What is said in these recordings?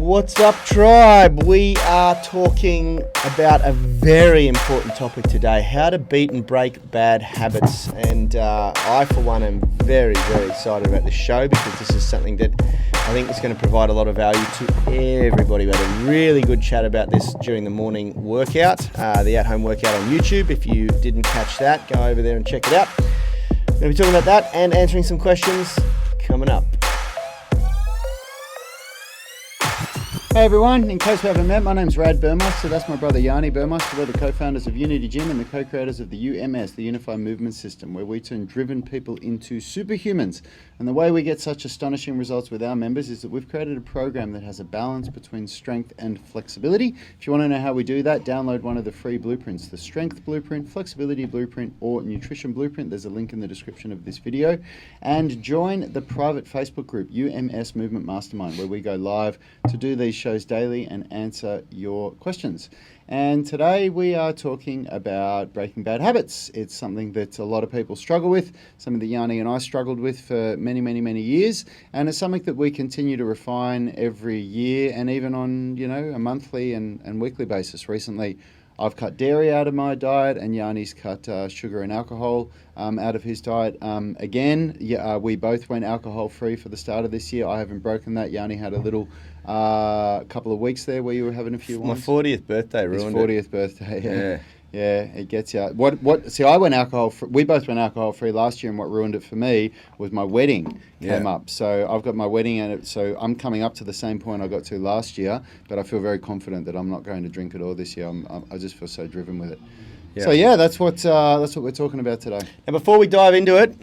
What's up, tribe? We are talking about a very important topic today, how to beat and break bad habits. And I, for one, am very, very excited about this show because this is something that I think is going to provide a lot of value to everybody. We had a really good chat about this during the morning workout, the at-home workout on YouTube. If you didn't catch that, go over there and check it out. We're going to be talking about that and answering some questions coming up. Hey everyone, in case we haven't met, my name's Rad Burmeister, that's my brother Yani Burmeister. We're the co-founders of Unity Gym and the co-creators of the UMS, the Unified Movement System, where we turn driven people into superhumans. And the way we get such astonishing results with our members is that we've created a program that has a balance between strength and flexibility. If you want to know how we do that, download one of the free blueprints, the Strength Blueprint, Flexibility Blueprint, or Nutrition Blueprint. There's a link in the description of this video. And join the private Facebook group, UMS Movement Mastermind, where we go live to do these shows daily and answer your questions. And today we are talking about breaking bad habits. It's something that a lot of people struggle with, something that Yani and I struggled with for many years, and it's something that we continue to refine every year and even on, a monthly and weekly basis. Recently, I've cut dairy out of my diet, and Yani's cut sugar and alcohol out of his diet. We both went alcohol-free for the start of this year. I haven't broken that. Yani had a little couple of weeks there where you were having a few wines. My 40th birthday ruined it. His 40th birthday, yeah. Yeah, it gets you. See, I went alcohol-free. We both went alcohol-free last year, and what ruined it for me was my wedding came up. So I've got my wedding, and so I'm coming up to the same point I got to last year, but I feel very confident that I'm not going to drink at all this year. I just feel so driven with it. Yeah. So yeah, that's what we're talking about today. And before we dive into it,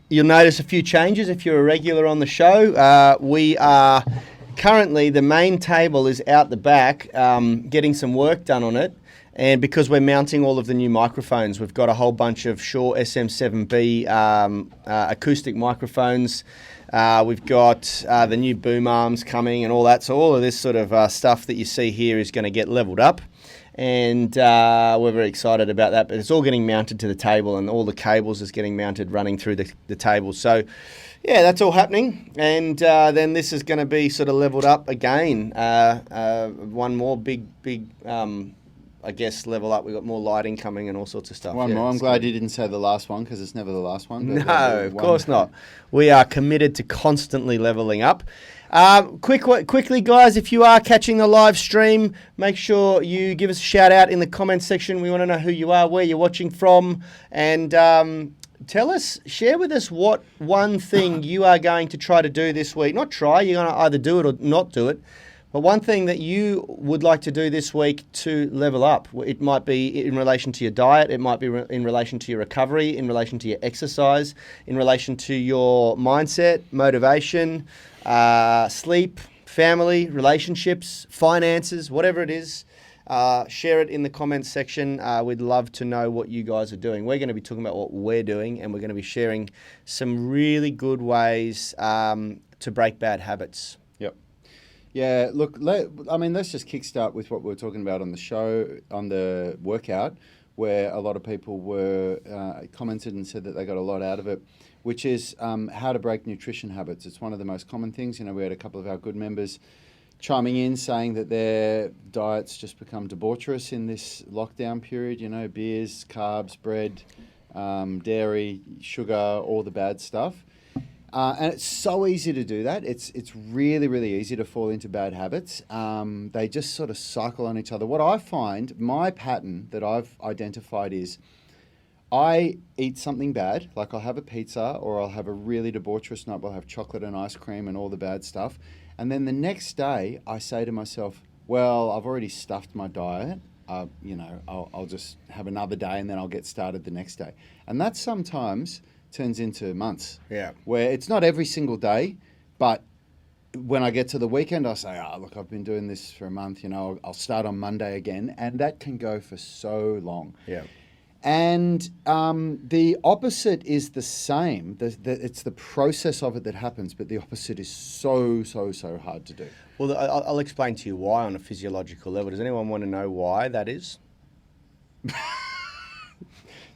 you'll notice a few changes if you're a regular on the show. We are currently, the main table is out the back, getting some work done on it. And because we're mounting all of the new microphones, we've got a whole bunch of Shure SM7B acoustic microphones. We've got the new boom arms coming and all that. So all of this sort of stuff that you see here is going to get leveled up. And we're very excited about that. But it's all getting mounted to the table, and all the cables is getting mounted running through the table. So yeah, that's all happening. And then this is going to be sort of leveled up again. One more big level up. We've got more lighting coming and all sorts of stuff. One more. I'm glad you didn't say the last one, because it's never the last one. No, of course not. We are committed to constantly leveling up. Quickly, guys, if you are catching the live stream, make sure you give us a shout out in the comments section. We want to know who you are, where you're watching from, and share with us what one thing you are going to try to do this week. Not try, you're going to either do it or not do it. But one thing that you would like to do this week to level up, it might be in relation to your diet, it might be in relation to your recovery, in relation to your exercise, in relation to your mindset, motivation, sleep, family, relationships, finances, whatever it is. Share it in the comments section. We'd love to know what you guys are doing. We're going to be talking about what we're doing, and we're going to be sharing some really good ways to break bad habits. Yeah, look, let's just kickstart with what we were talking about on the show, on the workout, where a lot of people were commented and said that they got a lot out of it, which is how to break nutrition habits. It's one of the most common things. We had a couple of our good members chiming in saying that their diets just become debaucherous in this lockdown period, beers, carbs, bread, dairy, sugar, all the bad stuff. And it's so easy to do that. It's really easy to fall into bad habits. They just sort of cycle on each other. What I find, my pattern that I've identified is I eat something bad, like I'll have a pizza or I'll have a really debaucherous night, I'll have chocolate and ice cream and all the bad stuff. And then the next day I say to myself, well, I've already stuffed my diet. I'll just have another day and then I'll get started the next day. And that sometimes turns into months. Yeah. Where it's not every single day, but when I get to the weekend, I say, look, I've been doing this for a month, I'll start on Monday again. And that can go for so long. Yeah. And the opposite is the same. It's the process of it that happens, but the opposite is so hard to do. Well, I'll explain to you why on a physiological level. Does anyone want to know why that is?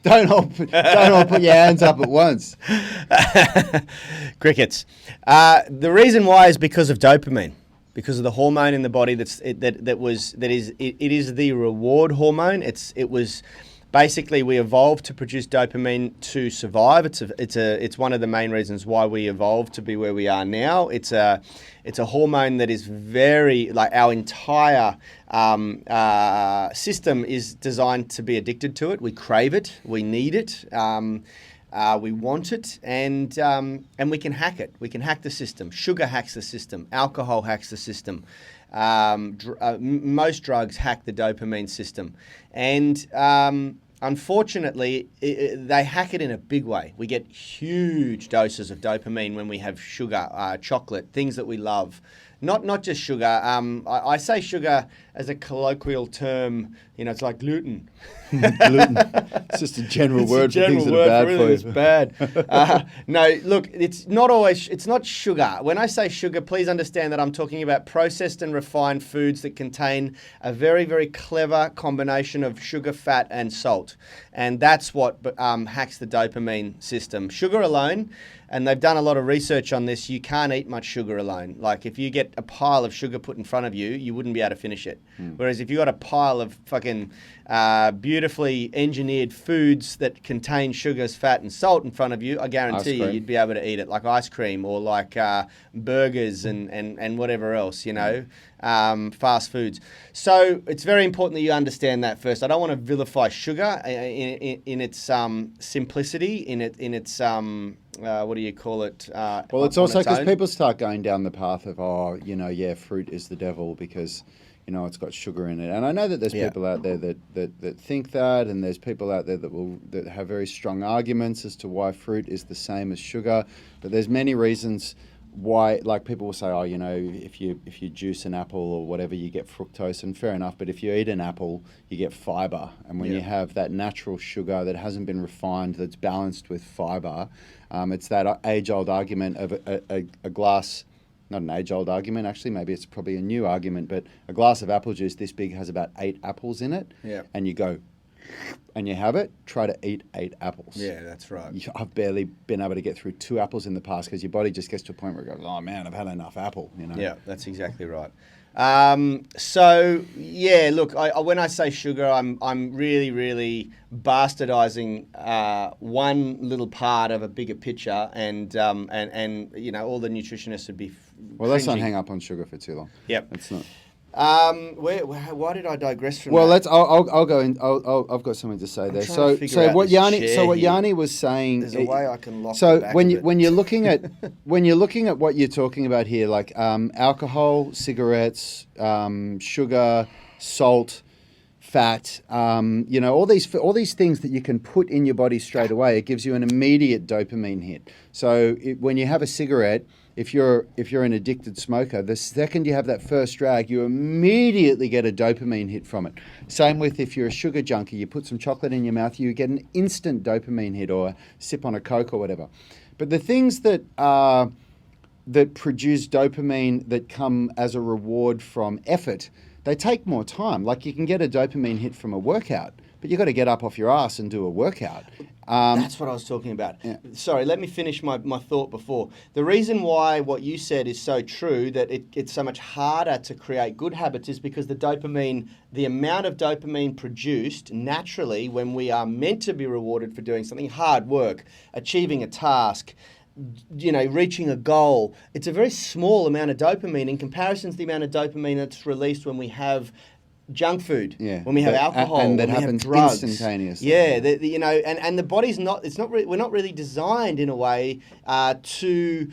Don't all put your hands up at once. Crickets. The reason why is because of dopamine. because of the hormone in the body it is the reward hormone. Basically, we evolved to produce dopamine to survive. It's one of the main reasons why we evolved to be where we are now. It's a hormone that is very, like, our entire system is designed to be addicted to it. We crave it. We need it. We want it, and we can hack it. We can hack the system. Sugar hacks the system. Alcohol hacks the system. Most drugs hack the dopamine system, and unfortunately, they hack it in a big way. We get huge doses of dopamine when we have sugar, chocolate, things that we love. Not just sugar. I say sugar as a colloquial term. It's like gluten. Gluten. It's just a general word for things that are bad for you. It's bad. No, look, it's not sugar. When I say sugar, please understand that I'm talking about processed and refined foods that contain a very, very clever combination of sugar, fat, and salt. And that's what hacks the dopamine system. Sugar alone, and they've done a lot of research on this, you can't eat much sugar alone. Like, if you get a pile of sugar put in front of you, you wouldn't be able to finish it. Whereas if you got a pile of fucking beautifully engineered foods that contain sugars, fat, and salt in front of you, I guarantee you'd be able to eat it, like ice cream or like burgers and whatever else, fast foods. So it's very important that you understand that first. I don't want to vilify sugar in its simplicity, in its what do you call it? Well, it's also because people start going down the path of, fruit is the devil because it's got sugar in it. And I know that there's people out there that think that, and there's people out there that have very strong arguments as to why fruit is the same as sugar. But there's many reasons why, like, people will say, if you juice an apple or whatever, you get fructose, and fair enough. But if you eat an apple, you get fiber. And when you have that natural sugar that hasn't been refined, that's balanced with fiber, it's that age-old argument of a glass. Not an age-old argument, actually. Maybe it's probably a new argument, but a glass of apple juice this big has about 8 apples in it. Yeah. And you go, and you have it, try to eat 8 apples. Yeah, that's right. I've barely been able to get through 2 apples in the past because your body just gets to a point where it goes, oh man, I've had enough apple, Yeah, that's exactly right. So yeah, look, when I say sugar, I'm really, really bastardizing one little part of a bigger picture, and all the nutritionists would be. Well, let's not hang up on sugar for too long. Yep, it's not. Why did I digress from? Well, that? I'll go in. I've got something to say there. So what Yani was saying. There's a way I can lock. So the back when you're looking at what you're talking about here, like alcohol, cigarettes, sugar, salt, fat, all these things that you can put in your body straight away, it gives you an immediate dopamine hit. So when you have a cigarette, if you're an addicted smoker, the second you have that first drag, you immediately get a dopamine hit from it. Same with if you're a sugar junkie, you put some chocolate in your mouth, you get an instant dopamine hit, or sip on a Coke or whatever. But the things that produce dopamine that come as a reward from effort, they take more time. Like, you can get a dopamine hit from a workout, but you've got to get up off your ass and do a workout. That's what I was talking about. Yeah. Sorry, let me finish my thought before. The reason why what you said is so true, that it's so much harder to create good habits, is because the amount of dopamine produced naturally when we are meant to be rewarded for doing something, hard work, achieving a task, reaching a goal, it's a very small amount of dopamine in comparison to the amount of dopamine that's released when we have junk food, when we have alcohol, and that when we happens have drugs, instantaneously. Yeah, and the body's we're not really designed in a way to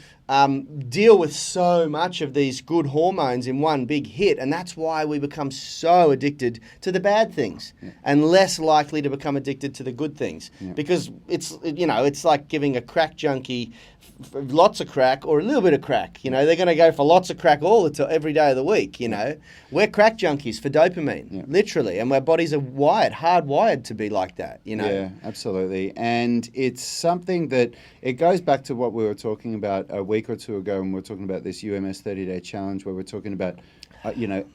deal with so much of these good hormones in one big hit, and that's why we become so addicted to the bad things and less likely to become addicted to the good things, because it's like giving a crack junkie lots of crack or a little bit of crack. They're going to go for lots of crack every day of the week. We're crack junkies for dopamine, literally, and our bodies are hardwired to be like that. Yeah, absolutely, and it's something that it goes back to what we were talking about a week or two ago when we were talking about this UMS 30-day challenge, where we're talking about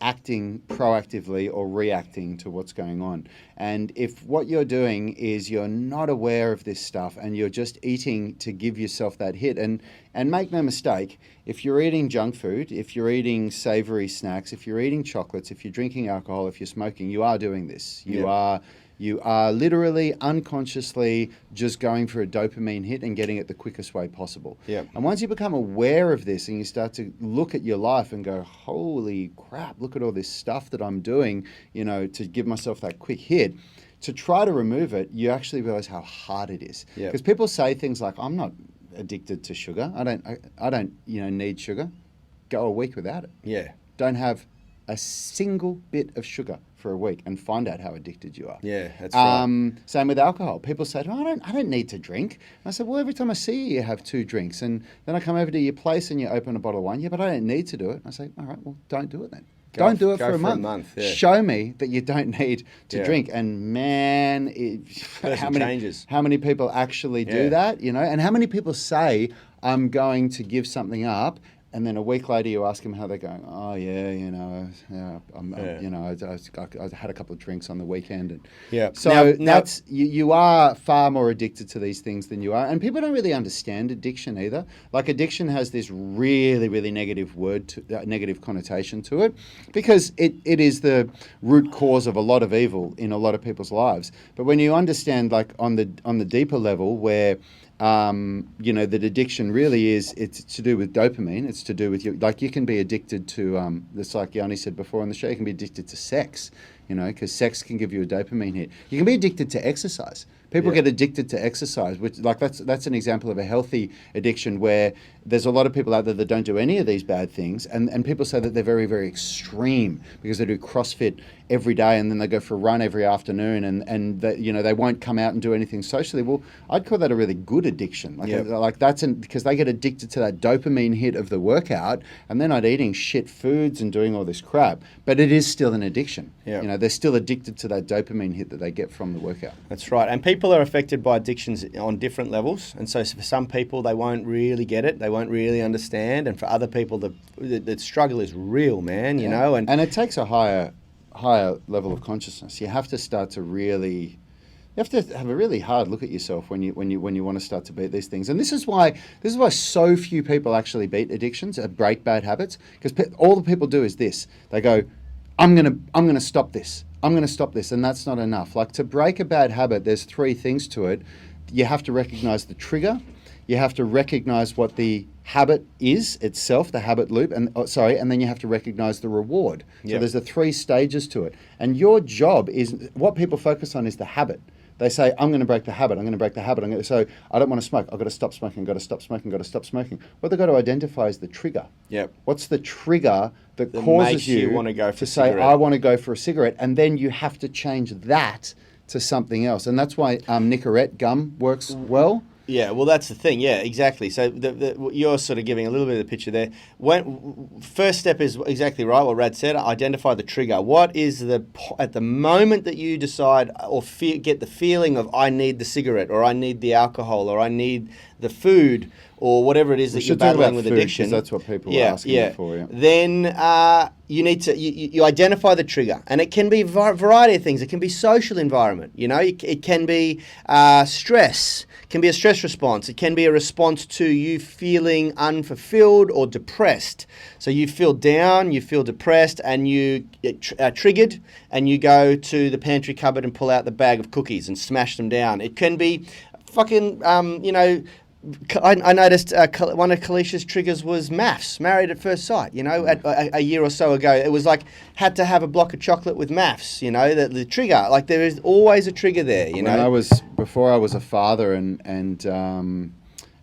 acting proactively or reacting to what's going on. And if what you're doing is you're not aware of this stuff and you're just eating to give yourself that hit, and And make no mistake, if you're eating junk food, if you're eating savory snacks, if you're eating chocolates, if you're drinking alcohol, if you're smoking, you are doing this. You are literally unconsciously just going for a dopamine hit and getting it the quickest way possible. Yeah. And once you become aware of this and you start to look at your life and go, holy crap, look at all this stuff that I'm doing, to give myself that quick hit, to try to remove it, you actually realize how hard it is. Yeah. Because people say things like, I'm not addicted to sugar. I don't need sugar. Go a week without it. Yeah. Don't have a single bit of sugar for a week and find out how addicted you are. Yeah, that's right. Same with alcohol. People say, I don't need to drink. And I said, well, every time I see you, you have 2 drinks. And then I come over to your place and you open a bottle of wine. Yeah, but I don't need to do it. And I say, all right, well, don't do it then. Don't do it for a month. Yeah. Show me that you don't need to drink. And man, how many people actually do that, And how many people say, I'm going to give something up, and then a week later you ask them how they're going. Oh yeah, I had a couple of drinks on the weekend, and So that's you are far more addicted to these things than you are, and people don't really understand addiction either. Like addiction has this really, really negative negative connotation to it, because it is the root cause of a lot of evil in a lot of people's lives. But when you understand, like on the deeper level, where that addiction really it's to do with dopamine. It's to do with you can be addicted to, just like Yani said before on the show, you can be addicted to sex, because sex can give you a dopamine hit. You can be addicted to exercise. People get addicted to exercise, which that's an example of a healthy addiction, where there's a lot of people out there that don't do any of these bad things, and people say that they're very, very extreme because they do CrossFit every day and then they go for a run every afternoon, and they won't come out and do anything socially. Well, I'd call that a really good addiction. Because they get addicted to that dopamine hit of the workout, and they're not eating shit foods and doing all this crap, but it is still an addiction. Yeah. They're still addicted to that dopamine hit that they get from the workout. That's right. And people are affected by addictions on different levels. And so for some people, they won't really get it. They won't really understand. And for other people, the struggle is real, man, you know. And it takes a higher level of consciousness. You have to start to really... You have to have a really hard look at yourself when you want to start to beat these things. And this is why so few people actually beat addictions, break bad habits, because all the people do is this. They go, I'm gonna stop this. I'm going to stop this, and that's not enough. Like, to break a bad habit, there's 3 things to it. You have to recognize the trigger. You have to recognize what the habit is itself, the habit loop, and then you have to recognize the reward. So there's the 3 stages to it. And your job is, what people focus on is the habit. They say, I'm going to break the habit. I'm going to break the habit. So I don't want to smoke. I've got to stop smoking. Got to stop smoking. Got to stop smoking. What they've got to identify is the trigger. Yep. What's the trigger that causes you want to go for to say, I want to go for a cigarette? And then you have to change that to something else. And that's why Nicorette gum works well. Yeah, well, that's the thing. Yeah, exactly. So you're sort of giving a little bit of the picture there. First step is exactly right, what Rad said, identify the trigger. What is at the moment that you decide or get the feeling of, I need the cigarette, or I need the alcohol, or I need the food, or whatever it is that you're battling with addiction. That's what people are asking for. Yeah. Then you need to you identify the trigger, and it can be a variety of things. It can be social environment. It can be stress. It can be a stress response. It can be a response to you feeling unfulfilled or depressed. So you feel down, you feel depressed, and you get triggered, and you go to the pantry cupboard and pull out the bag of cookies and smash them down. It can be fucking I noticed one of Kalicia's triggers was maths, married at first sight. A year or so ago, it was like, had to have a block of chocolate with maths. The trigger. Like, there is always a trigger there. Before I was a father and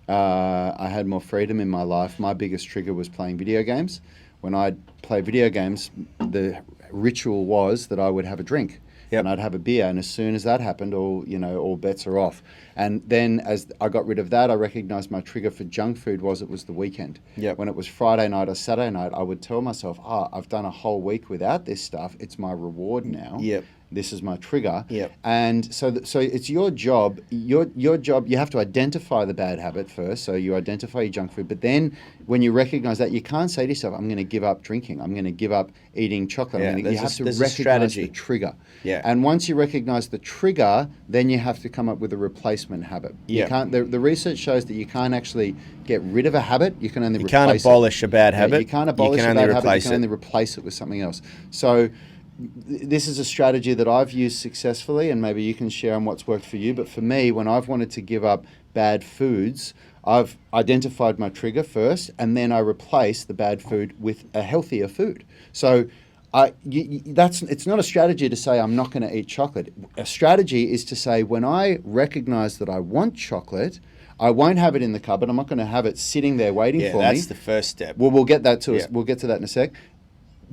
I had more freedom in my life, my biggest trigger was playing video games. When I'd play video games, the ritual was that I would have a drink. Yep. And I'd have a beer, and as soon as that happened, all bets are off. And then as I got rid of that, I recognized my trigger for junk food was the weekend. Yep. When it was Friday night or Saturday night, I would tell myself, I've done a whole week without this stuff. It's my reward now. Yep. this is my trigger. Yep. And so it's your job. Your job. You have to identify the bad habit first. So you identify your junk food. But then, when you recognize that, you can't say to yourself, "I'm going to give up drinking. I'm going to give up eating chocolate." Yeah, you have to there's a recognize strategy. the trigger. Yeah. And once you recognize the trigger, then you have to come up with a replacement habit. Yeah. You can't. The research shows that you can't actually get rid of a habit. You can only You replace can't abolish a bad habit. You can't abolish you a can bad only habit. You replace can it. only replace it with something else. So this is a strategy that I've used successfully, and maybe you can share on what's worked for you. But for me, when I've wanted to give up bad foods, I've identified my trigger first, and then I replace the bad food with a healthier food. So it's not a strategy to say I'm not going to eat chocolate. A strategy is to say, when I recognize that I want chocolate, I won't have it in the cupboard. I'm not going to have it sitting there waiting for me. Yeah, that's the first step. Well, we'll get that we'll get to that in a sec.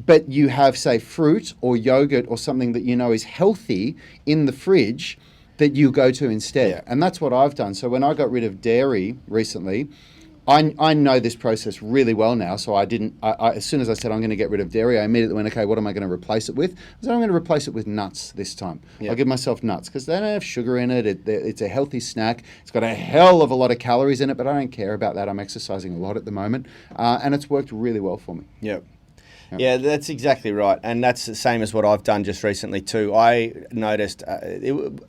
But you have, say, fruit or yogurt or something that you know is healthy in the fridge that you go to instead. Yeah. And that's what I've done. So when I got rid of dairy recently, I know this process really well now. So I as soon as I said I'm going to get rid of dairy, I immediately went, okay, what am I going to replace it with? I said, I'm going to replace it with nuts this time. Yeah. I'll give myself nuts because they don't have sugar in it. It's a healthy snack. It's got a hell of a lot of calories in it, but I don't care about that. I'm exercising a lot at the moment. And it's worked really well for me. Yep. Yeah, that's exactly right. And that's the same as what I've done just recently too. I noticed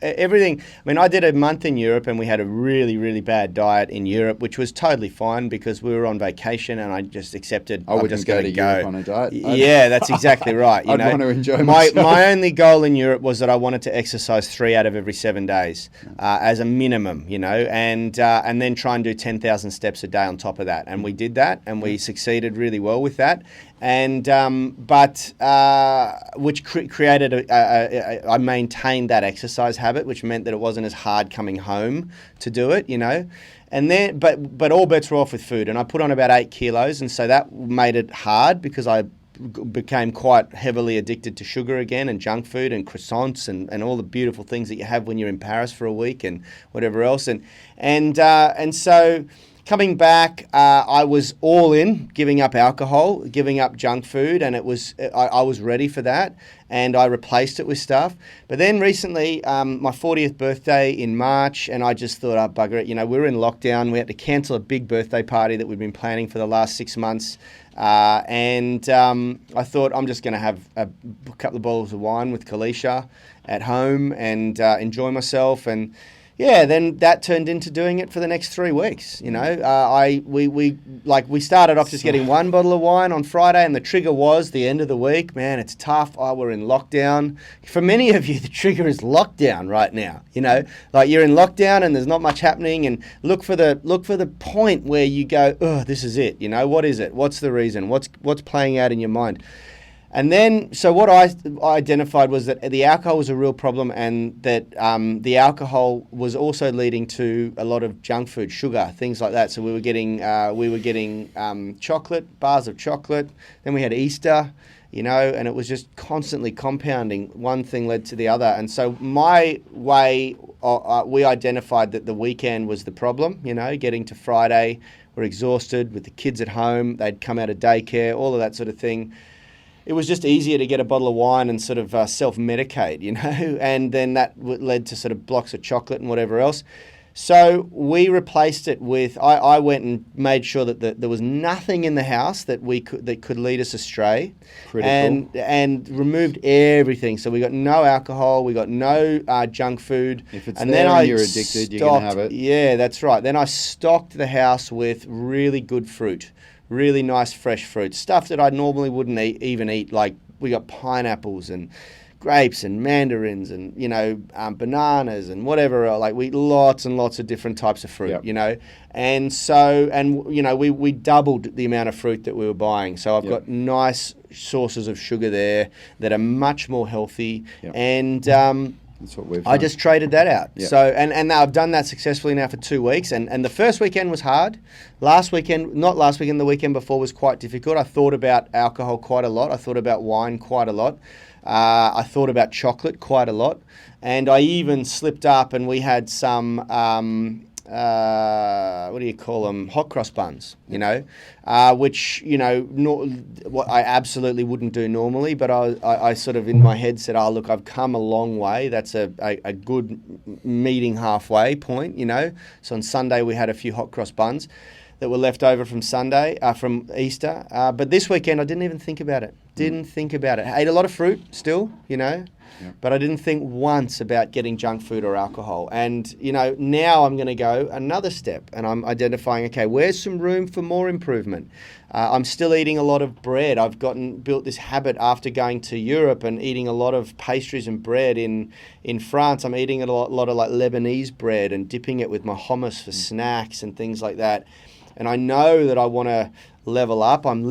everything. I mean, I did a month in Europe and we had a really, really bad diet in Europe, which was totally fine because we were on vacation and I just accepted I wouldn't I'm just go going to to go. Europe on a diet. Yeah, that's exactly right. I'd want to enjoy my myself. My only goal in Europe was that I wanted to exercise 3 out of every 7 days as a minimum, and then try and do 10,000 steps a day on top of that. And we did that and we succeeded really well with that. And which created I maintained that exercise habit, which meant that it wasn't as hard coming home to do it, And then, but all bets were off with food, and I put on about 8 kilos, and so that made it hard because I became quite heavily addicted to sugar again and junk food and croissants and all the beautiful things that you have when you're in Paris for a week and whatever else, and so. Coming back, I was all in, giving up alcohol, giving up junk food, and I was ready for that, and I replaced it with stuff. But then recently, my 40th birthday in March, and I just thought, oh, bugger it, we were in lockdown. We had to cancel a big birthday party that we'd been planning for the last 6 months, and I thought I'm just going to have a couple of bottles of wine with Kalisha at home and enjoy myself. And yeah, then that turned into doing it for the next 3 weeks. We started off just getting 1 bottle of wine on Friday, and the trigger was the end of the week. Man, it's tough. We're in lockdown. For many of you, the trigger is lockdown right now. Like you're in lockdown and there's not much happening. And look for the point where you go, oh, this is it. What is it? What's the reason? What's playing out in your mind? And then, so what I identified was that the alcohol was a real problem, and that the alcohol was also leading to a lot of junk food, sugar, things like that. So we were getting chocolate, bars of chocolate. Then we had Easter, and it was just constantly compounding. One thing led to the other. And so my way, we identified that the weekend was the problem, getting to Friday, we're exhausted with the kids at home. They'd come out of daycare, all of that sort of thing. It was just easier to get a bottle of wine and sort of self-medicate, and then that led to sort of blocks of chocolate and whatever else. So we replaced it with, I went and made sure that there was nothing in the house that could lead us astray. Critical. And removed everything. So we got no alcohol, we got no junk food. If it's and there then and you're addicted, you're going to have it. Yeah, that's right. Then I stocked the house with really good fruit. Really nice fresh fruit, stuff that I normally wouldn't even eat. Like we got pineapples and grapes and mandarins and bananas and whatever. Like we eat lots and lots of different types of fruit. Yep. And so we doubled the amount of fruit that we were buying. So I've Yep. got nice sources of sugar there that are much more healthy. Yep. And That's what we've I done. just traded that out. Yeah. So and I've done that successfully now for 2 weeks. And the first weekend was hard. The weekend before was quite difficult. I thought about alcohol quite a lot. I thought about wine quite a lot. I thought about chocolate quite a lot. And I even slipped up and we had some what do you call them? Hot cross buns, you know, which, you know, what I absolutely wouldn't do normally, but I sort of in my head said, oh, look, I've come a long way. That's a good meeting halfway point, you know. So on Sunday we had a few hot cross buns that were left over from from Easter. But this weekend I didn't even think about it. Didn't think about it. I ate a lot of fruit still, you know. Yep. But I didn't think once about getting junk food or alcohol. And, you know, now I'm going to go another step and I'm identifying, okay, where's some room for more improvement? I'm still eating a lot of bread. I've built this habit after going to Europe and eating a lot of pastries and bread in France. I'm eating a lot of like Lebanese bread and dipping it with my hummus for snacks and things like that. And I know that I want to level up. I'm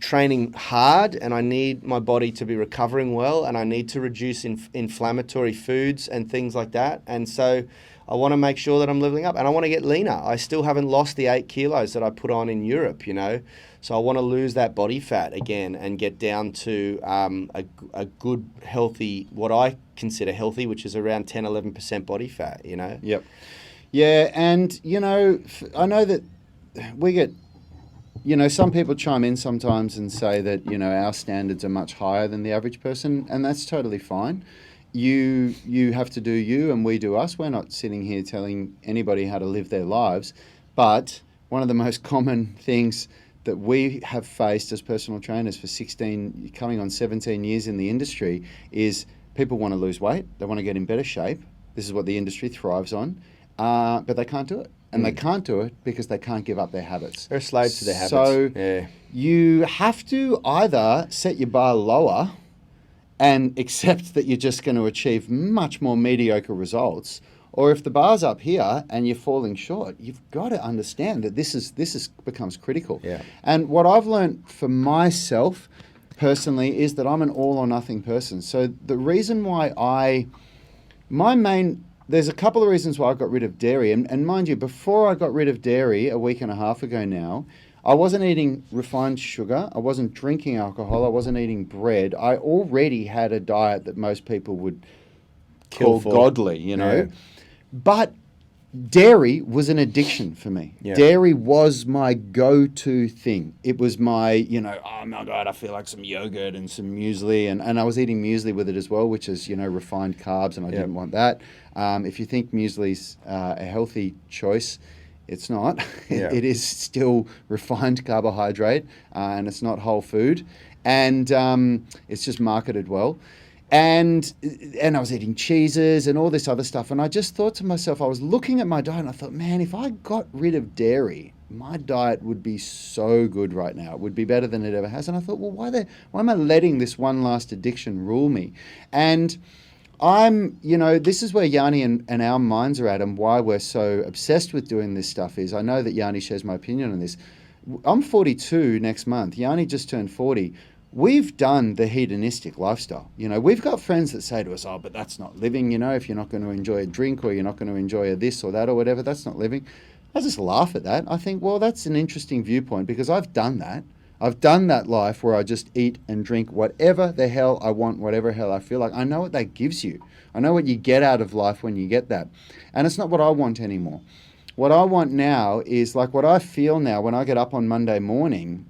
training hard, and I need my body to be recovering well, and I need to reduce inflammatory foods and things like that. And so I want to make sure that I'm leveling up, and I want to get leaner. I still haven't lost the 8 kilos that I put on in Europe, you know. So I want to lose that body fat again and get down to a good, healthy, what I consider healthy, which is around 10, 11% body fat, you know. Yep. Yeah, and, you know, I know that we get, you know, some people chime in sometimes and say that, you know, our standards are much higher than the average person, and that's totally fine. You have to do you and we do us. We're not sitting here telling anybody how to live their lives, but one of the most common things that we have faced as personal trainers for 16, coming on 17 years in the industry is people want to lose weight, they want to get in better shape. This is what the industry thrives on. But they can't do it. And they can't do it because they can't give up their habits. They're slaves to their habits. So you have to either set your bar lower and accept that you're just going to achieve much more mediocre results, or if the bar's up here and you're falling short, you've got to understand that this becomes critical. Yeah. And what I've learned for myself personally is that I'm an all or nothing person. So the reason why there's a couple of reasons why I got rid of dairy. And mind you, before I got rid of dairy a week and a half ago now, I wasn't eating refined sugar. I wasn't drinking alcohol. I wasn't eating bread. I already had a diet that most people would call godly, you know. Yeah. But dairy was an addiction for me. Yeah. Dairy was my go-to thing. It was my, you know, oh my God, I feel like some yogurt and some muesli. And I was eating muesli with it as well, which is, you know, refined carbs, and I didn't want that. If you think muesli's a healthy choice, it's not. It is still refined carbohydrate, and it's not whole food. And it's just marketed well. And I was eating cheeses and all this other stuff. And I just thought to myself, I was looking at my diet and I thought, man, if I got rid of dairy, my diet would be so good right now. It would be better than it ever has. And I thought, well, why am I letting this one last addiction rule me? And this is where Yani and our minds are at, and why we're so obsessed with doing this stuff is, I know that Yani shares my opinion on this. I'm 42 next month. Yani just turned 40. We've done the hedonistic lifestyle. You know, we've got friends that say to us, oh, but that's not living, you know, if you're not going to enjoy a drink or you're not going to enjoy a this or that or whatever, that's not living. I just laugh at that. I think, well, that's an interesting viewpoint because I've done that. I've done that life where I just eat and drink whatever the hell I want, whatever hell I feel like. I know what that gives you. I know what you get out of life when you get that. And it's not what I want anymore. What I want now is like what I feel now when I get up on Monday morning.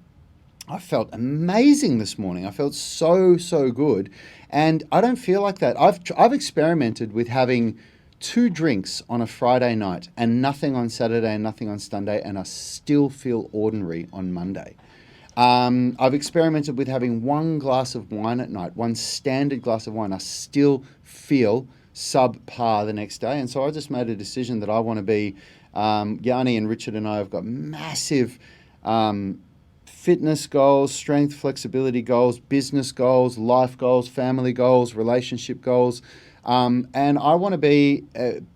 I felt amazing this morning. I felt so good. And I don't feel like that. I've experimented with having 2 drinks on a Friday night and nothing on Saturday and nothing on Sunday, and I still feel ordinary on Monday. I've experimented with having 1 glass of wine at night, 1 standard glass of wine. I still feel subpar the next day. And so I just made a decision that I want to be, Yani and Richard and I have got massive fitness goals, strength, flexibility goals, business goals, life goals, family goals, relationship goals. And I want to be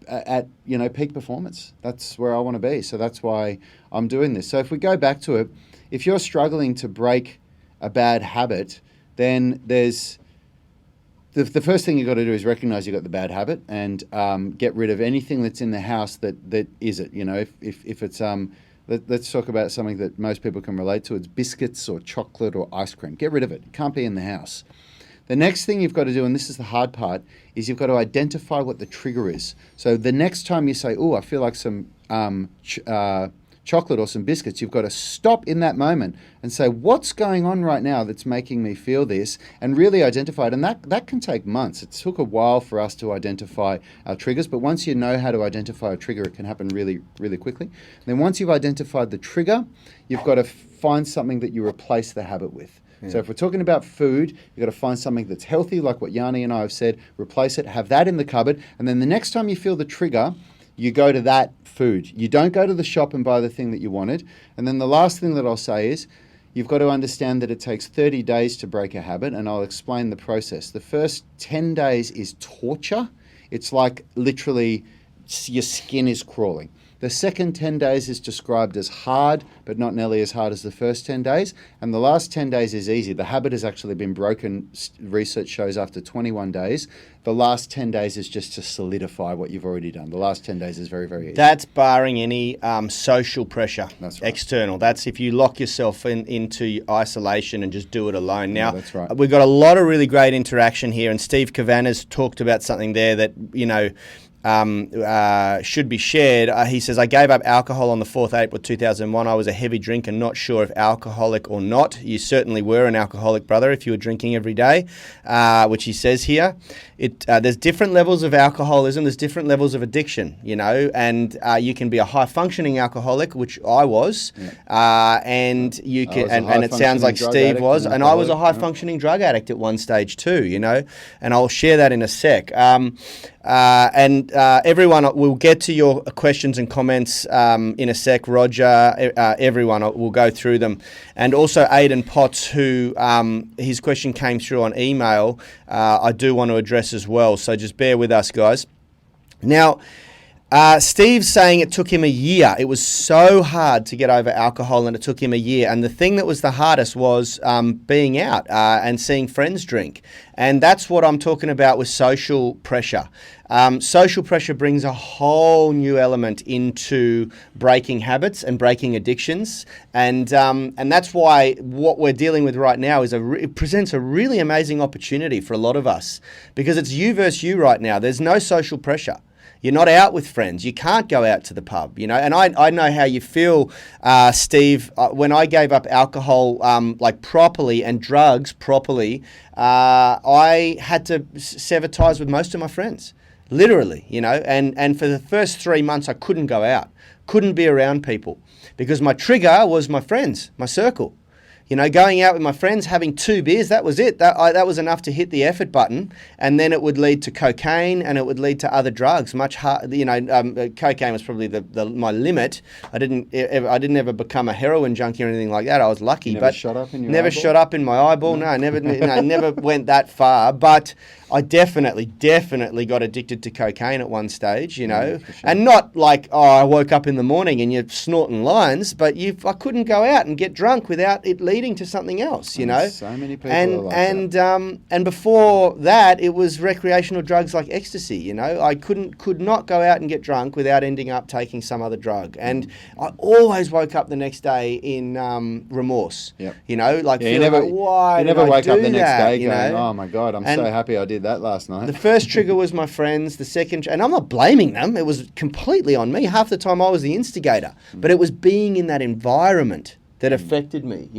at peak performance. That's where I want to be. So that's why I'm doing this. So if we go back to it, if you're struggling to break a bad habit, then there's the first thing you've got to do is recognize you've got the bad habit and get rid of anything that's in the house that is it. You know, if it's let's talk about something that most people can relate to. It's biscuits or chocolate or ice cream. Get rid of it. It can't be in the house. The next thing you've got to do, and this is the hard part, is you've got to identify what the trigger is. So the next time you say, oh, I feel like some chocolate or some biscuits, you've got to stop in that moment and say, what's going on right now that's making me feel this, and really identify it. And that can take months. It took a while for us to identify our triggers, but once you know how to identify a trigger, it can happen really, really quickly. And then once you've identified the trigger, you've got to find something that you replace the habit with. Yeah. So if we're talking about food, you've got to find something that's healthy, like what Yani and I have said, replace it, have that in the cupboard, and then the next time you feel the trigger, you go to that food. You don't go to the shop and buy the thing that you wanted. And then the last thing that I'll say is, you've got to understand that it takes 30 days to break a habit, and I'll explain the process. The first 10 days is torture. It's like literally your skin is crawling. The second 10 days is described as hard, but not nearly as hard as the first 10 days. And the last 10 days is easy. The habit has actually been broken, research shows, after 21 days. The last 10 days is just to solidify what you've already done. The last 10 days is very, very easy. That's barring any social pressure. That's right. External. That's if you lock yourself into isolation and just do it alone. Now, that's right. We've got a lot of really great interaction here, and Steve Cavanagh talked about something there that, should be shared. He says, I gave up alcohol on the 4th April 2001. I was a heavy drinker, not sure if alcoholic or not. You certainly were an alcoholic, brother, if you were drinking every day, which he says here. There's different levels of alcoholism. There's different levels of addiction, and you can be a high-functioning alcoholic, which I was, and you can, and it sounds like Steve was, and I was a high-functioning drug addict at one stage too, and I'll share that in a sec. Everyone, will get to your questions and comments in a sec. Roger, everyone, will go through them. And also Aidan Potts, who his question came through on email, I do want to address as well. So just bear with us, guys. Now, Steve's saying it took him a year. It was so hard to get over alcohol, and it took him a year. And the thing that was the hardest was being out and seeing friends drink. And that's what I'm talking about with social pressure. Social pressure brings a whole new element into breaking habits and breaking addictions. And that's why what we're dealing with right now is it presents a really amazing opportunity for a lot of us, because it's you versus you right now. There's no social pressure. You're not out with friends. You can't go out to the pub, And I know how you feel, Steve. When I gave up alcohol, properly, and drugs properly, I had to sever ties with most of my friends, literally, And for the first 3 months, I couldn't go out, couldn't be around people, because my trigger was my friends, my circle. Going out with my friends, having 2 beers, that was it. That was enough to hit the effort button, and then it would lead to cocaine, and it would lead to other drugs. Much hard, cocaine was probably my limit. I didn't ever become a heroin junkie or anything like that. I was lucky, never but shot up in your never eyeball? shot up in my eyeball. No, never went that far. But I definitely got addicted to cocaine at one stage, for sure. and not like, I woke up in the morning and you're snorting lines, but I couldn't go out and get drunk without it leading to something else, So many people and are like that. And before that, it was recreational drugs like ecstasy. I could not go out and get drunk without ending up taking some other drug, and I always woke up the next day in remorse. Yep. Feeling you never wake up the next day going, oh oh my God, I'm so happy I did that last night. The first trigger was my friends. The second, and I'm not blaming them. It was completely on me. Half the time I was the instigator, but it was being in that environment that affected me,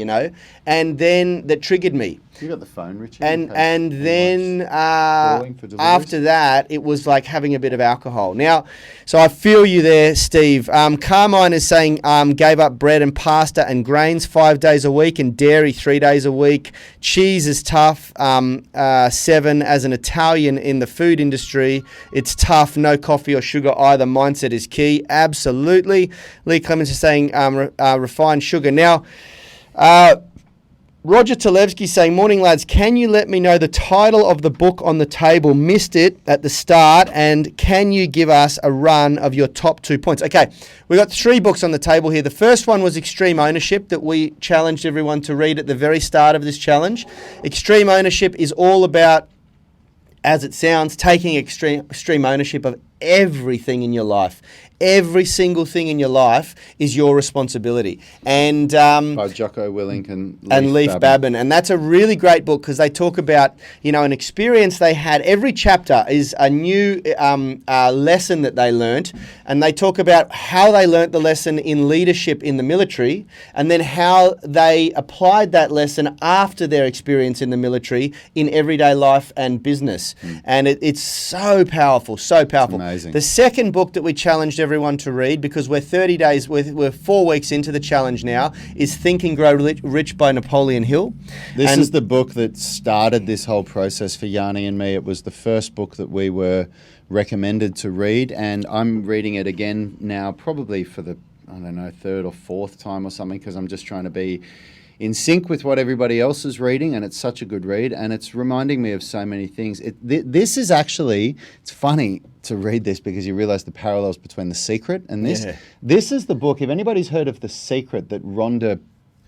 and then that triggered me. You got the phone, Richard? And then after that, it was like having a bit of alcohol. Now, so I feel you there, Steve. Carmine is saying gave up bread and pasta and grains 5 days a week and dairy 3 days a week. Cheese is tough. 7, as an Italian in the food industry, it's tough. No coffee or sugar either. Mindset is key. Absolutely. Lee Clemens is saying refined sugar. Now, Roger Talevsky saying, morning lads, can you let me know the title of the book on the table? Missed it at the start, and can you give us a run of your top 2 points? Okay, we got 3 books on the table here. The first one was Extreme Ownership, that we challenged everyone to read at the very start of this challenge. Extreme Ownership is all about, as it sounds, taking extreme ownership of everything in your life. every single thing in your life is your responsibility. And By Jocko Willink and Leif Babin. And that's a really great book because they talk about, an experience they had. Every chapter is a new lesson that they learnt. And they talk about how they learnt the lesson in leadership in the military and then how they applied that lesson after their experience in the military in everyday life and business. And it's so powerful, so powerful. Amazing. The second book that we challenged everyone to read, because we're 30 days, we're 4 weeks into the challenge now, is Think and Grow Rich by Napoleon Hill. This is the book that started this whole process for Yani and me. It was the first book that we were recommended to read, and I'm reading it again now, probably for the, third or fourth time or something, because I'm just trying to be in sync with what everybody else is reading, and it's such a good read, and it's reminding me of so many things. This is actually, it's funny to read this because you realize the parallels between The Secret and this. Yeah. This is the book, if anybody's heard of The Secret, that Rhonda,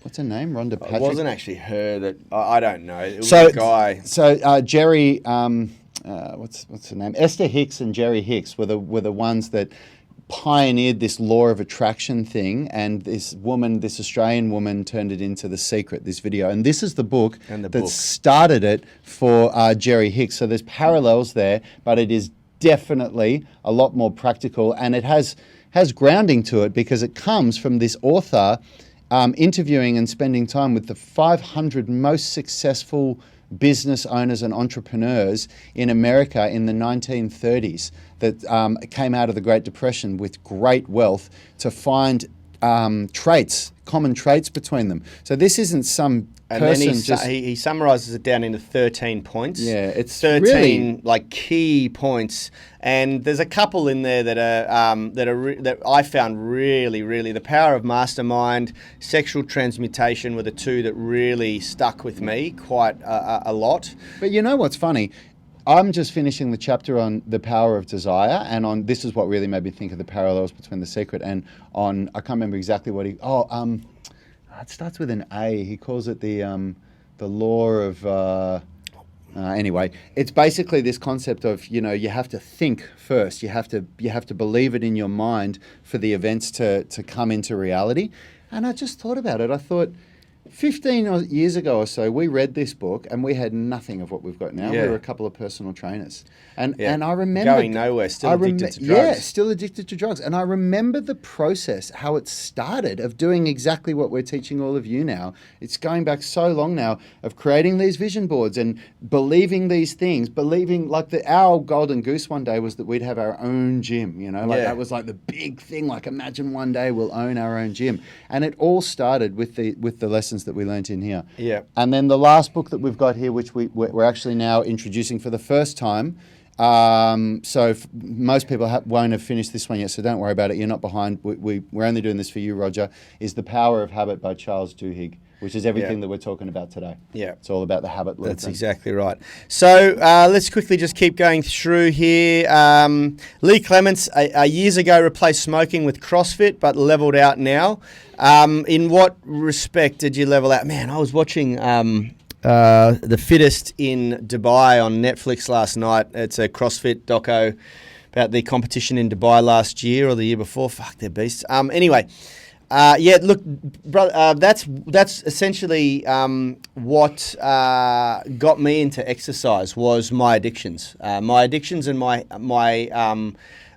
what's her name? Rhonda Patrick? It wasn't actually her that, I don't know. It was a guy. So Jerry, what's her name? Esther Hicks and Jerry Hicks were the ones that pioneered this law of attraction thing, and this Australian woman turned it into The Secret, this video. And this is the book that started it for Jerry Hicks. So there's parallels there, but it is definitely a lot more practical, and it has grounding to it because it comes from this author interviewing and spending time with the 500 most successful business owners and entrepreneurs in America in the 1930s that came out of the Great Depression with great wealth to find common traits between them. So this isn't some person. And then he summarises it down into 13 points. Yeah, it's 13 really key points, and there's a couple in there that I found really the power of mastermind, sexual transmutation were the two that really stuck with me quite a lot. But you know what's funny? I'm just finishing the chapter on the power of desire, and on this is what really made me think of the parallels between The Secret and on, I can't remember exactly what it starts with an A. He calls it the law of, anyway, it's basically this concept of, you have to think first. You have to believe it in your mind for the events to come into reality. And I just thought about it. I thought, 15 years ago or so, we read this book and we had nothing of what we've got now. Yeah. We were a couple of personal trainers. And I remember... Going nowhere, still addicted to drugs. Yeah, still addicted to drugs. And I remember the process, how it started of doing exactly what we're teaching all of you now. It's going back so long now of creating these vision boards and believing these things, believing our golden goose one day was that we'd have our own gym, that was like the big thing. Like imagine one day we'll own our own gym. And it all started with the lessons that we learnt in here. Yeah. And then the last book that we've got here, which we're actually now introducing for the first time. Most people won't have finished this one yet, so don't worry about it. You're not behind. We're only doing this for you, Roger, is The Power of Habit by Charles Duhigg, which is everything that we're talking about today. Yeah. It's all about the habit loop. That's exactly right. So let's quickly just keep going through here. Lee Clements, years ago, replaced smoking with CrossFit, but leveled out now. In what respect did you level out? Man, I was watching The Fittest in Dubai on Netflix last night. It's a CrossFit doco about the competition in Dubai last year or the year before. Fuck, they're beasts. Anyway... look, brother, that's essentially what got me into exercise was my addictions and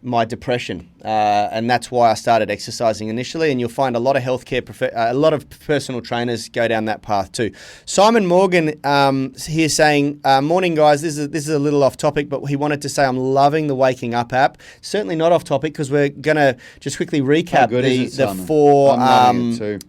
my depression, and that's why I started exercising initially. And you'll find a lot of a lot of personal trainers go down that path too. Simon Morgan here saying, "Morning guys, this is a little off topic, but he wanted to say I'm loving the Waking Up app. Certainly not off topic because we're gonna just quickly recap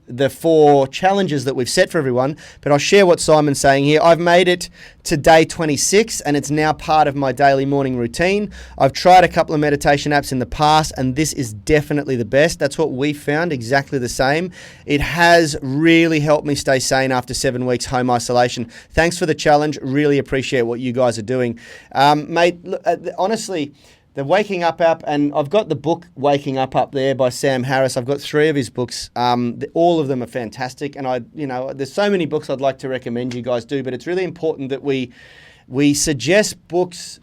the four challenges that we've set for everyone. But I'll share what Simon's saying here. I've made it to day 26, and it's now part of my daily morning routine. I've tried a couple of meditation apps in the past, and this is definitely the best. That's what we found, exactly the same. It has really helped me stay sane after 7 weeks home isolation. Thanks for the challenge. Really appreciate what you guys are doing. Mate, look, honestly, the Waking Up app, and I've got the book Waking Up there by Sam Harris. I've got 3 of his books. All of them are fantastic, and there's so many books I'd like to recommend you guys do, but it's really important that we suggest books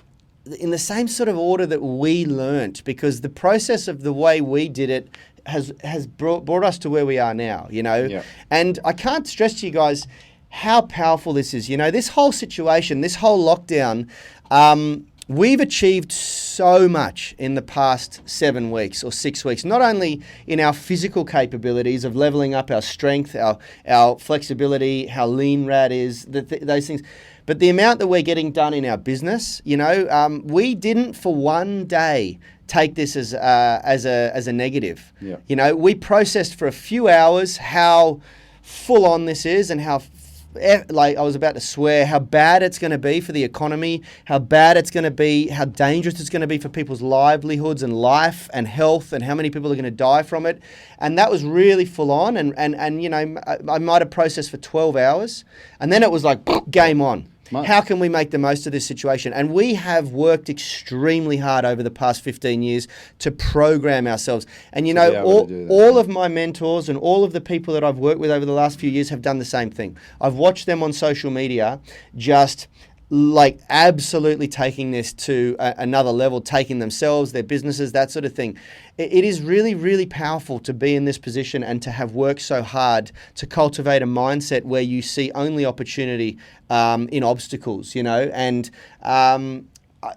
in the same sort of order that we learnt, because the process of the way we did it has brought us to where we are now, you know. Yeah. And I can't stress to you guys how powerful this is. You know, this whole situation, this whole lockdown, we've achieved so much in the past 7 weeks or 6 weeks, not only in our physical capabilities of leveling up our strength, our flexibility, how lean Rad is, those things, but the amount that we're getting done in our business. You know, we didn't for one day take this as a negative. Yeah. You know, we processed for a few hours how full on this is and how, like I was about to swear, how bad it's going to be for the economy, how bad it's going to be, how dangerous it's going to be for people's livelihoods and life and health, and how many people are going to die from it. And that was really full on. And you know, I might have processed for 12 hours, and then it was like, game on. How can we make the most of this situation? And we have worked extremely hard over the past 15 years to program ourselves. And you know, all of my mentors and all of the people that I've worked with over the last few years have done the same thing. I've watched them on social media just like absolutely taking this to another level, taking themselves, their businesses, that sort of thing. It is really, really powerful to be in this position and to have worked so hard to cultivate a mindset where you see only opportunity in obstacles, you know, and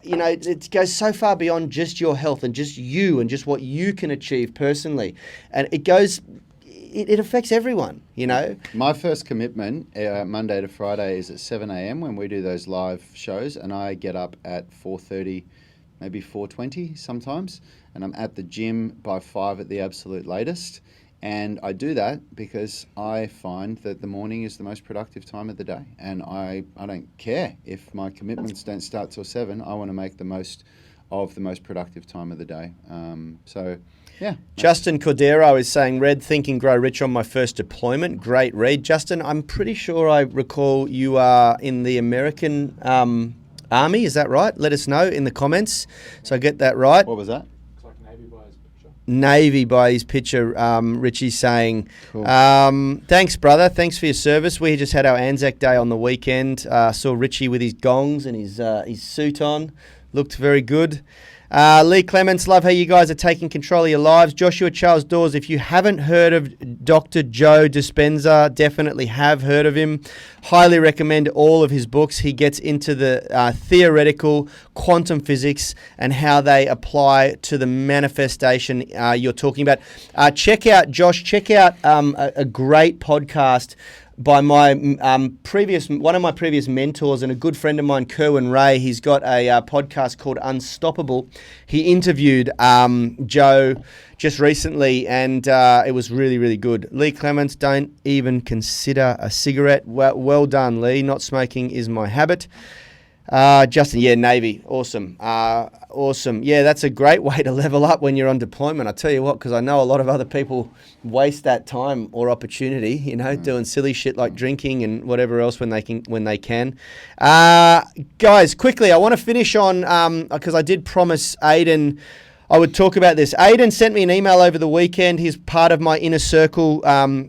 you know, it goes so far beyond just your health and just you and just what you can achieve personally. And it goes... It affects everyone, you know. My first commitment, Monday to Friday, is at 7 a.m. when we do those live shows, and I get up at 4:30, maybe 4:20 sometimes, and I'm at the gym by 5 at the absolute latest. And I do that because I find that the morning is the most productive time of the day, and I don't care if my commitments don't start till 7. I want to make the most of the most productive time of the day. Yeah. Justin Cordero is saying, read Think and Grow Rich on my first deployment. Great read. Justin, I'm pretty sure I recall you are in the American Army. Is that right? Let us know in the comments so I get that right. What was that? It's like Navy by his picture. Navy by his picture. Richie's saying, Cool. Thanks, brother. Thanks for your service. We just had our Anzac Day on the weekend. Saw Richie with his gongs and his suit on. Looked very good. Lee Clements, love how you guys are taking control of your lives. Joshua Charles Dawes, if you haven't heard of Dr. Joe Dispenza, definitely have heard of him. Highly recommend all of his books. He gets into the theoretical quantum physics and how they apply to the manifestation you're talking about. Check out a great podcast by my one of my previous mentors and a good friend of mine, Kerwin Ray. He's got a podcast called Unstoppable. He interviewed Joe just recently, and it was really, really good. Lee Clements, don't even consider a cigarette. Well done, Lee. Not smoking is my habit. Justin, yeah, Navy, awesome. Awesome. Yeah, that's a great way to level up when you're on deployment. I tell you what, because I know a lot of other people waste that time or opportunity, you know, doing silly shit like drinking and whatever else when they can. Guys, quickly, I want to finish on, because I did promise Aiden I would talk about this. Aiden sent me an email over the weekend. He's part of my Inner Circle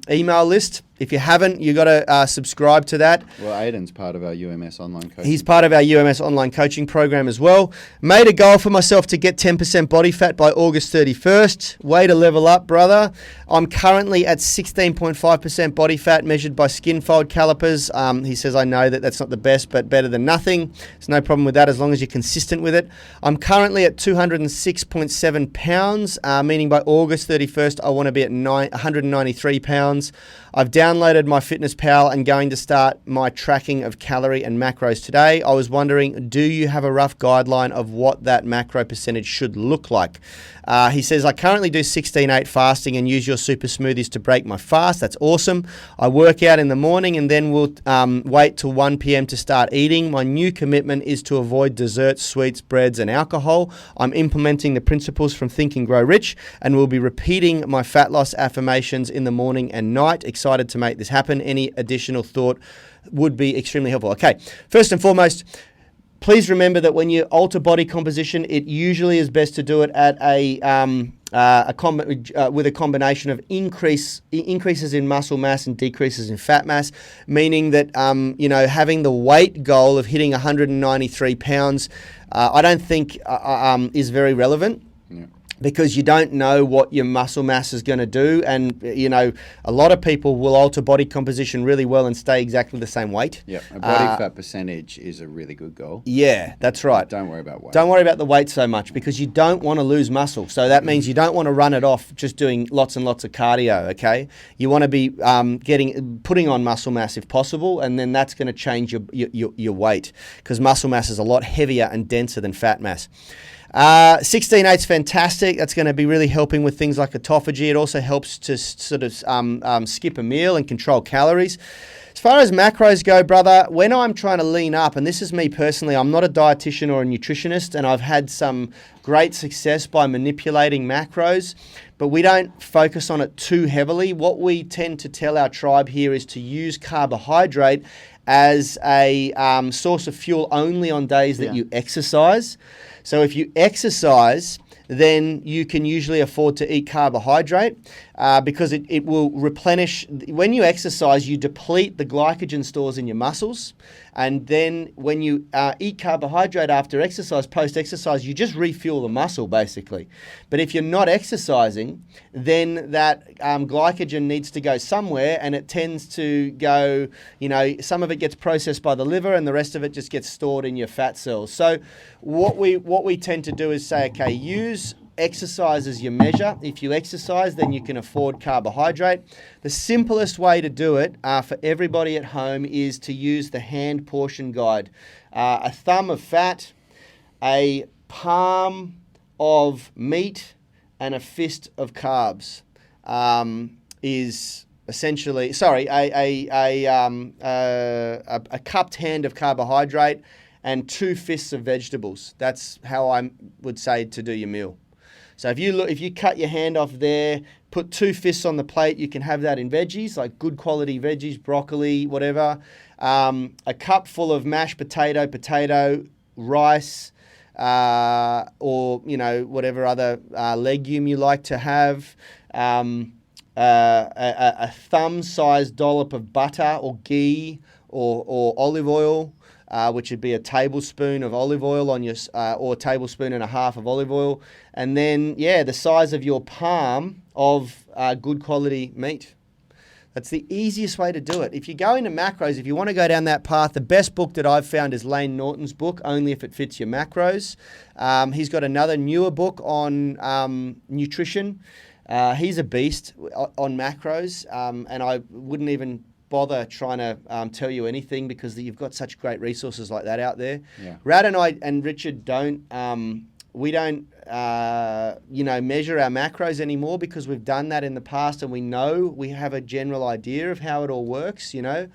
email list. If you haven't, you got to subscribe to that. Well, Aiden's part of our UMS online coaching. He's part of our UMS online coaching program as well. Made a goal for myself to get 10% body fat by August 31st. Way to level up, brother. I'm currently at 16.5% body fat measured by skin fold calipers. He says, I know that that's not the best, but better than nothing. There's no problem with that as long as you're consistent with it. I'm currently at 206.7 pounds, meaning by August 31st, I want to be at 193 pounds. I've downloaded MyFitnessPal and going to start my tracking of calorie and macros today. I was wondering, do you have a rough guideline of what that macro percentage should look like? He says, I currently do 16/8 fasting and use your super smoothies to break my fast. That's awesome. I work out in the morning and then we'll wait till 1 p.m. to start eating. My new commitment is to avoid desserts, sweets, breads, and alcohol. I'm implementing the principles from Think and Grow Rich and will be repeating my fat loss affirmations in the morning and night. Excited to make this happen. Any additional thought would be extremely helpful. Okay, first and foremost, please remember that when you alter body composition, it usually is best to do it at a with a combination of increases in muscle mass and decreases in fat mass, meaning that having the weight goal of hitting 193 pounds, I don't think is very relevant. Yeah. Because you don't know what your muscle mass is going to do. And, a lot of people will alter body composition really well and stay exactly the same weight. Yeah, a body fat percentage is a really good goal. Yeah, that's right. Don't worry about weight. Don't worry about the weight so much because you don't want to lose muscle. So that means you don't want to run it off just doing lots and lots of cardio, okay? You want to be putting on muscle mass if possible, and then that's going to change your weight because muscle mass is a lot heavier and denser than fat mass. 16/8's fantastic. That's going to be really helping with things like autophagy. It also helps to sort of skip a meal and control calories. As far as macros go, brother, when I'm trying to lean up, and this is me personally, I'm not a dietitian or a nutritionist, and I've had some great success by manipulating macros, but we don't focus on it too heavily. What we tend to tell our tribe here is to use carbohydrate as a source of fuel only on days that you exercise. So if you exercise, then you can usually afford to eat carbohydrate because it will replenish. When you exercise, you deplete the glycogen stores in your muscles. And then when you eat carbohydrate after exercise, post-exercise, you just refuel the muscle, basically. But if you're not exercising, then that glycogen needs to go somewhere, and it tends to go, some of it gets processed by the liver, and the rest of it just gets stored in your fat cells. So what we tend to do is say, okay, use exercise as your measure. If you exercise, then you can afford carbohydrate. The simplest way to do it for everybody at home is to use the hand portion guide. A thumb of fat, a palm of meat, and a fist of carbs is essentially, a cupped hand of carbohydrate and 2 fists of vegetables. That's how I would say to do your meal. So if you cut your hand off there, put 2 fists on the plate, you can have that in veggies, like good quality veggies, broccoli, whatever. A cup full of mashed potato, rice, or whatever other legume you like to have. A thumb-sized dollop of butter or ghee or olive oil. Which would be a tablespoon of olive oil on your, or a tablespoon and a half of olive oil. And then, the size of your palm of good quality meat. That's the easiest way to do it. If you go into macros, if you want to go down that path, the best book that I've found is Lane Norton's book, Only If It Fits Your Macros. He's got another newer book on nutrition. He's a beast on macros, and I wouldn't even bother trying to tell you anything because you've got such great resources like that out there. Yeah. Rad and I and Richard don't measure our macros anymore because we've done that in the past and we have a general idea of how it all works, And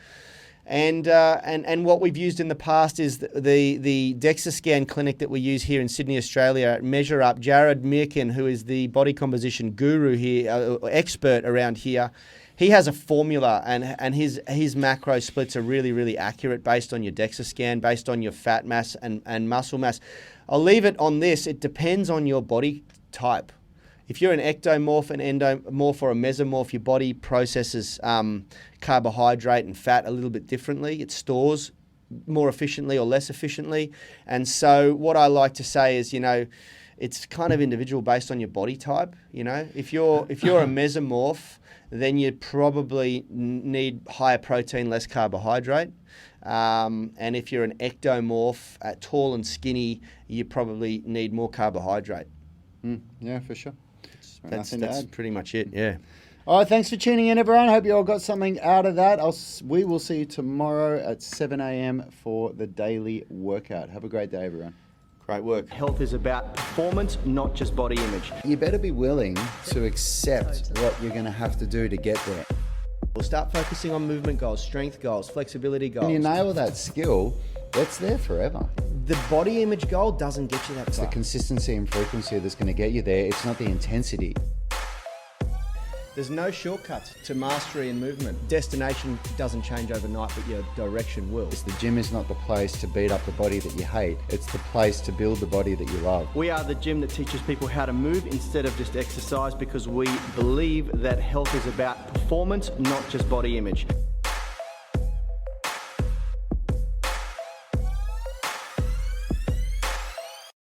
what we've used in the past is the DEXA scan clinic that we use here in Sydney, Australia. Measure Up. Jared Mirkin, who is the body composition guru here, expert around here, he has a formula, and his macro splits are really, really accurate based on your DEXA scan, based on your fat mass and muscle mass. I'll leave it on this. It depends on your body type. If you're an ectomorph, an endomorph, or a mesomorph, your body processes carbohydrate and fat a little bit differently. It stores more efficiently or less efficiently. And so what I like to say is, it's kind of individual based on your body type. If you're a mesomorph, then you probably need higher protein, less carbohydrate. And if you're an ectomorph, tall and skinny, you probably need more carbohydrate. Yeah, for sure. That's pretty much it, yeah. All right, thanks for tuning in, everyone. Hope you all got something out of that. We will see you tomorrow at 7 a.m. for the daily workout. Have a great day, everyone. Great work. Health is about performance, not just body image. You better be willing to accept what you're going to have to do to get there. We'll start focusing on movement goals, strength goals, flexibility goals. When you nail that skill, it's there forever. The body image goal doesn't get you that far. It's the consistency and frequency that's going to get you there. It's not the intensity. There's no shortcuts to mastery and movement. Destination doesn't change overnight, but your direction will. The gym is not the place to beat up the body that you hate. It's the place to build the body that you love. We are the gym that teaches people how to move instead of just exercise, because we believe that health is about performance, not just body image.